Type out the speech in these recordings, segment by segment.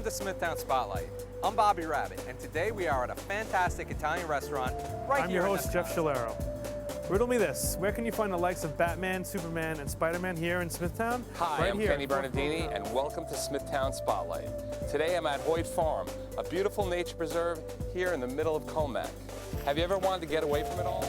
the Smithtown Spotlight. I'm Bobby Rabbit, and today we are at a fantastic Italian restaurant right I'm here your in host, Jeff Scalero. Riddle me this, where can you find the likes of Batman, Superman, and Spider-Man here in Smithtown? Hi, right I'm here. Kenny Bernardini, and welcome to Smithtown Spotlight. Today I'm at Hoyt Farm, a beautiful nature preserve here in the middle of Comac. Have you ever wanted to get away from it all?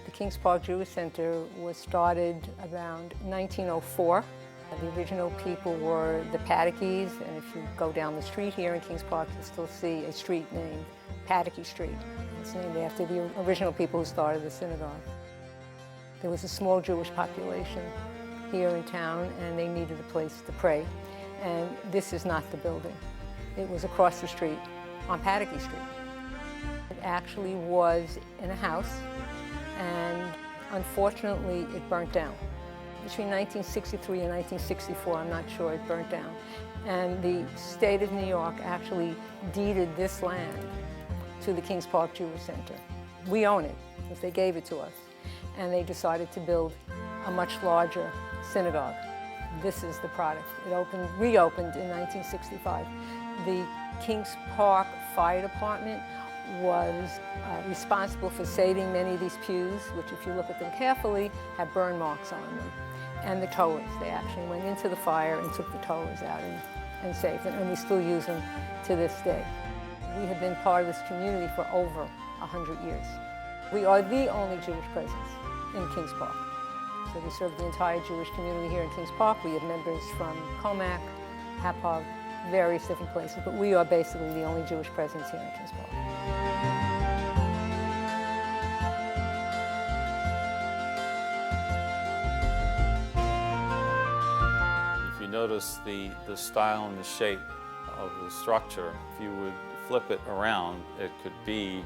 The Kings Park Jewish Center was started around 1904. The original people were the Patakees, and if you go down the street here in Kings Park, you'll still see a street named Patake Street. It's named after the original people who started the synagogue. There was a small Jewish population here in town, and they needed a place to pray. And this is not the building. It was across the street on Patake Street. It actually was in a house, and unfortunately it burnt down. Between 1963 and 1964, I'm not sure, it burnt down. And the state of New York actually deeded this land to the Kings Park Jewish Center. We own it, because they gave it to us. And they decided to build a much larger synagogue. This is the product. It reopened in 1965. The Kings Park Fire Department was responsible for saving many of these pews, which if you look at them carefully, have burn marks on them. And the towers, they actually went into the fire and took the towers out and saved them, and we still use them to this day. We have been part of this community for over 100 years. We are the only Jewish presence in Kings Park. So we serve the entire Jewish community here in Kings Park. We have members from Comac, Hapog, various different places, but we are basically the only Jewish presence here in Kings Park. If you notice the style and the shape of the structure, if you would flip it around, it could be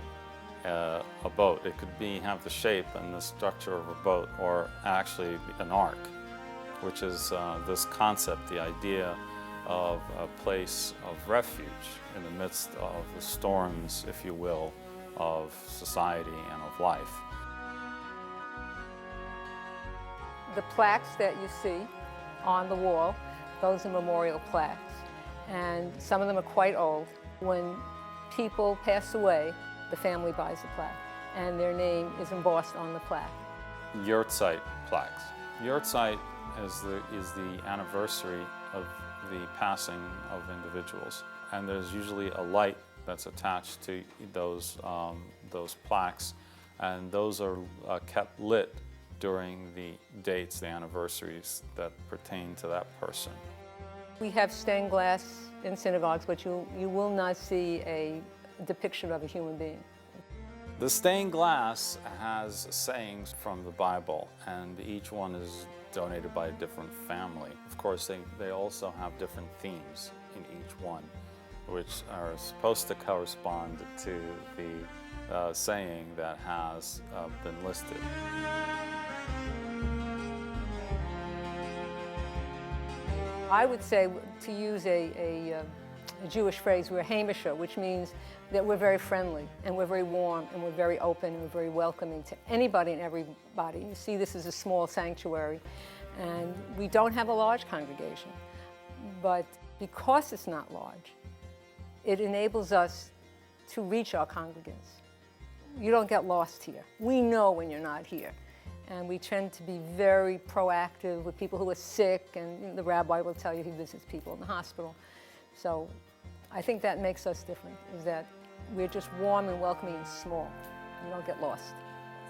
a boat. It could have the shape and the structure of a boat, or actually an ark, which is this concept, the idea of a place of refuge in the midst of the storms, if you will, of society and of life. The plaques that you see on the wall, those are memorial plaques, and some of them are quite old. When people pass away, the family buys the plaque, and their name is embossed on the plaque. Yahrzeit plaques. Yahrzeit is the anniversary of the passing of individuals, and there's usually a light that's attached to those plaques, and those are kept lit during the dates, the anniversaries that pertain to that person. We have stained glass in synagogues, but you will not see a depiction of a human being. The stained glass has sayings from the Bible, and each one is donated by a different family. Of course, they also have different themes in each one, which are supposed to correspond to the saying that has been listed. I would say, to use a Jewish phrase, we're hamisha, which means that we're very friendly, and we're very warm, and we're very open, and we're very welcoming to anybody and everybody. You see, this is a small sanctuary, and we don't have a large congregation. But because it's not large, it enables us to reach our congregants. You don't get lost here. We know when you're not here. And we tend to be very proactive with people who are sick, and the rabbi will tell you he visits people in the hospital. So I think that makes us different, is that we're just warm and welcoming and small. You don't get lost.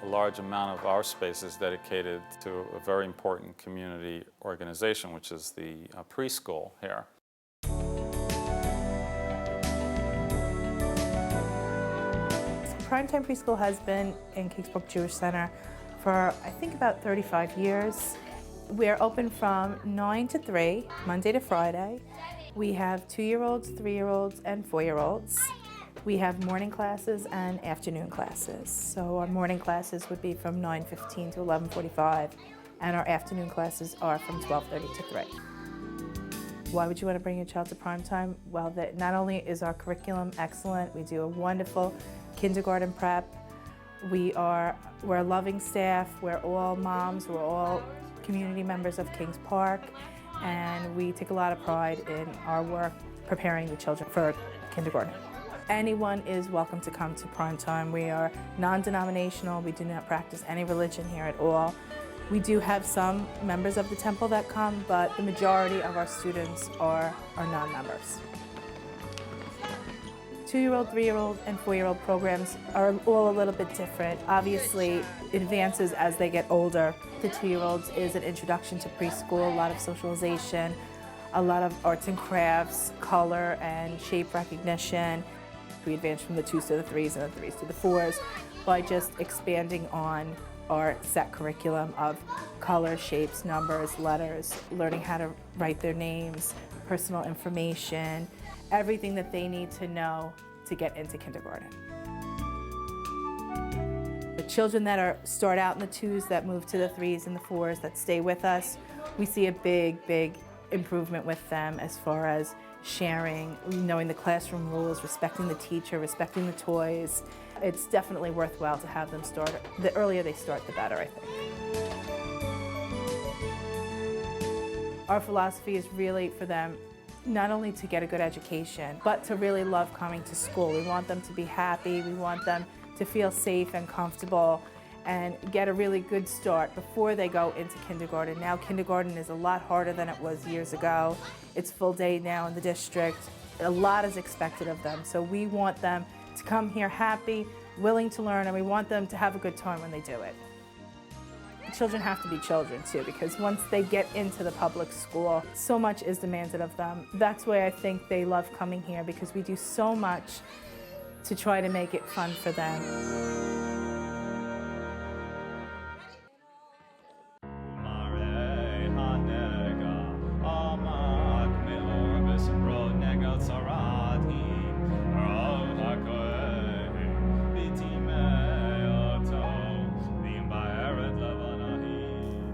A large amount of our space is dedicated to a very important community organization, which is the Preschool here. Primetime Preschool has been in Kings Park Jewish Center for, I think, about 35 years. We're open from 9 to 3, Monday to Friday. We have 2-year-olds, 3-year-olds, and 4-year-olds. We have morning classes and afternoon classes. So our morning classes would be from 9:15 to 11:45, and our afternoon classes are from 12:30 to 3. Why would you want to bring your child to prime time? Well, not only is our curriculum excellent, we do a wonderful kindergarten prep. We're a loving staff, we're all moms, we're all community members of Kings Park, and we take a lot of pride in our work preparing the children for kindergarten. Anyone is welcome to come to prime time. We are non-denominational, we do not practice any religion here at all. We do have some members of the temple that come, but the majority of our students are non-members. 2-year-old, 3-year-old, and 4-year-old programs are all a little bit different. Obviously, it advances as they get older. The 2-year-olds is an introduction to preschool, a lot of socialization, a lot of arts and crafts, color and shape recognition. We advance from the 2s to the 3s and the 3s to the 4s by just expanding on our set curriculum of color, shapes, numbers, letters, learning how to write their names, personal information, everything that they need to know to get into kindergarten. The children that start out in the 2s that move to the 3s and the 4s that stay with us, we see a big improvement with them as far as sharing, knowing the classroom rules, respecting the teacher, respecting the toys. It's definitely worthwhile to have them start. The earlier they start, the better, I think. Our philosophy is really for them not only to get a good education, but to really love coming to school. We want them to be happy, we want them to feel safe and comfortable and get a really good start before they go into kindergarten. Now kindergarten is a lot harder than it was years ago. It's full day now in the district. A lot is expected of them. So we want them to come here happy, willing to learn, and we want them to have a good time when they do it. Children have to be children too, because once they get into the public school, so much is demanded of them. That's why I think they love coming here, because we do so much to try to make it fun for them.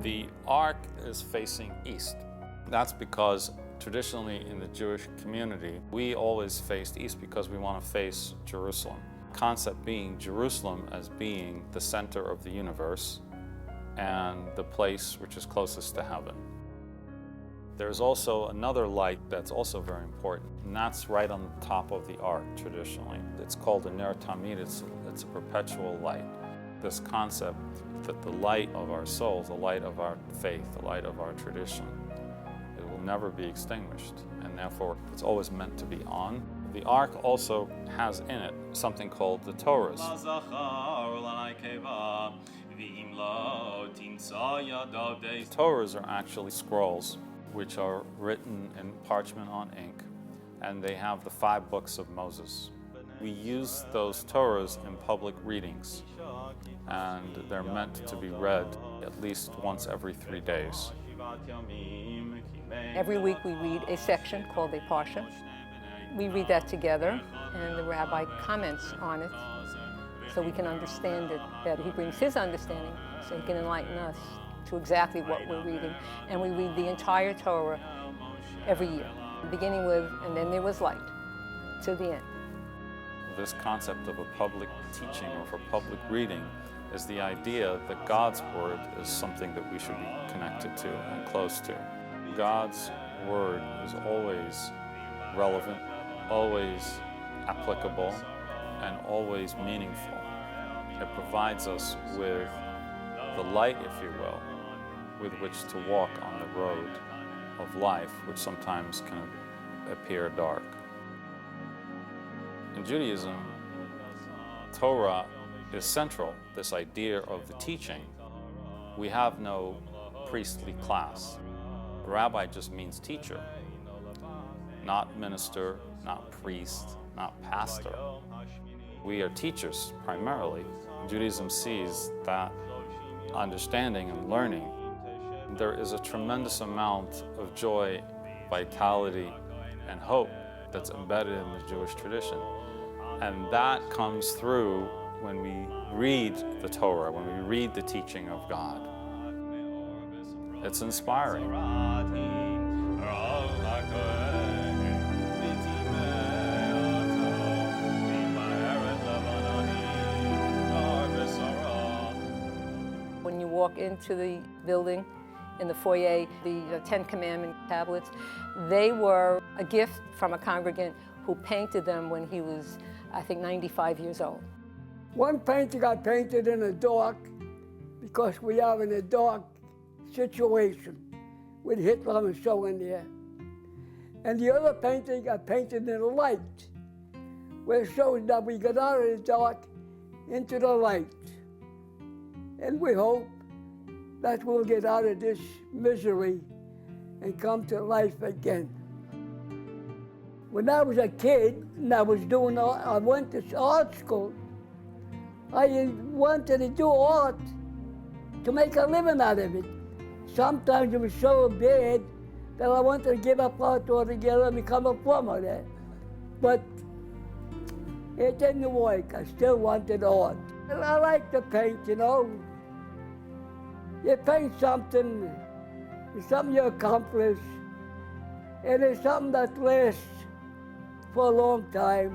The ark is facing east. That's because traditionally in the Jewish community, we always faced east because we want to face Jerusalem. Concept being Jerusalem as being the center of the universe and the place which is closest to heaven. There's also another light that's also very important, and that's right on the top of the ark traditionally. It's called a ner tamid, it's a perpetual light. This concept that the light of our souls, the light of our faith, the light of our tradition, it will never be extinguished, and therefore it's always meant to be on. The ark also has in it something called the Torahs. Torahs are actually scrolls which are written in parchment on ink, and they have the 5 books of Moses. We use those Torahs in public readings, and they're meant to be read at least once every 3 days. Every week we read a section called a parsha. We read that together, and the rabbi comments on it so we can understand it better. He brings his understanding so he can enlighten us to exactly what we're reading. And we read the entire Torah every year, beginning with, and then there was light, to the end. This concept of a public teaching or for public reading is the idea that God's Word is something that we should be connected to and close to. God's Word is always relevant, always applicable, and always meaningful. It provides us with the light, if you will, with which to walk on the road of life, which sometimes can appear dark. In Judaism, Torah is central, this idea of the teaching. We have no priestly class. Rabbi just means teacher, not minister, not priest, not pastor. We are teachers primarily. Judaism sees that understanding and learning. There is a tremendous amount of joy, vitality, and hope that's embedded in the Jewish tradition. And that comes through when we read the Torah, when we read the teaching of God. It's inspiring. When you walk into the building, in the foyer, the Ten Commandment tablets, they were a gift from a congregant who painted them when he was, I think, 95 years old. One painting got painted in the dark because we are in a dark situation with Hitler and so in there. And the other painting got painted in the light, where it shows that we got out of the dark into the light. And we hope that we'll get out of this misery and come to life again. When I was a kid and I went to art school, I wanted to do art to make a living out of it. Sometimes it was so bad that I wanted to give up art altogether and become a plumber there. But it didn't work. I still wanted art. And I like to paint, you know. You paint something, it's something you accomplish, and it's something that lasts for a long time.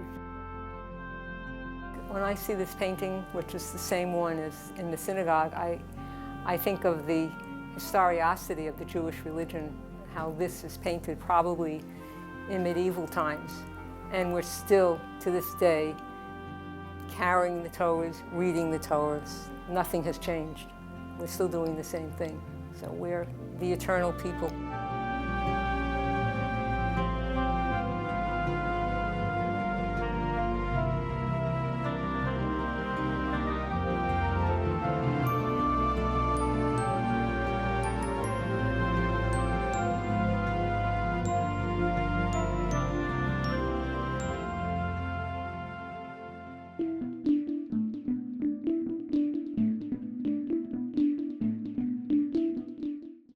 When I see this painting, which is the same one as in the synagogue, I think of the historicity of the Jewish religion, how this is painted probably in medieval times. And we're still, to this day, carrying the Torahs, reading the Torahs. Nothing has changed. We're still doing the same thing. So we're the eternal people.